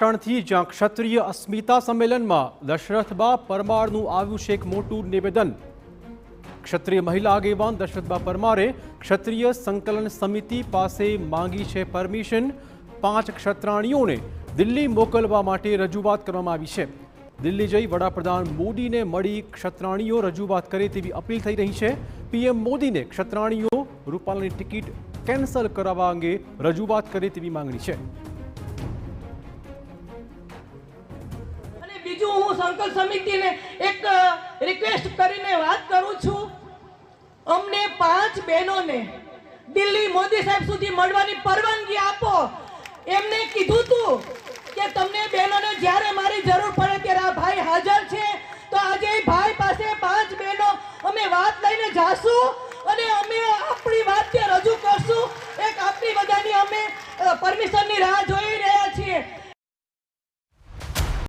પાટણથી જ્યાં ક્ષત્રિય અસ્મિતા સંમેલનમાં દશરથબા પરમારનું આવ્યું છે એક મોટું નિવેદન। ક્ષત્રિય મહિલા આગેવાન દશરથબા પરમારે ક્ષત્રિય સંકલન સમિતિ પાસે માંગી છે પરમિશન। 5 ક્ષત્રાણીઓને દિલ્હી મોકલવા માટે રજૂઆત કરવામાં આવી છે। દિલ્હી જઈ વડાપ્રધાન મોદીને મળી ક્ષત્રાણીઓ રજૂઆત કરે તેવી અપીલ થઈ રહી છે। પીએમ મોદીને ક્ષત્રાણીઓ રૂપાલાની ટિકિટ કેન્સલ કરાવવા અંગે રજૂઆત કરે તેવી માંગણી છે। બીજું હું સંકલ્પ સમિતિને એક રિક્વેસ્ટ કરીને વાત કરું છું, અમને 5 બહેનોને દિલ્હી મોદી સાહેબ સુધી મળવાની પરવાનગી આપો। એમને કીધું તું કે તમને બહેનોને જ્યારે મારી જરૂર પડે ત્યારે આ ભાઈ હાજર છે, તો આજે ભાઈ પાસે 5 બહેનો અમે વાત લઈને જાશું અને અમે આપણી વાત રજૂ કરશું। એક આપણી બધાની અમે પરમિશનની રાહ જોઈ રહ્યા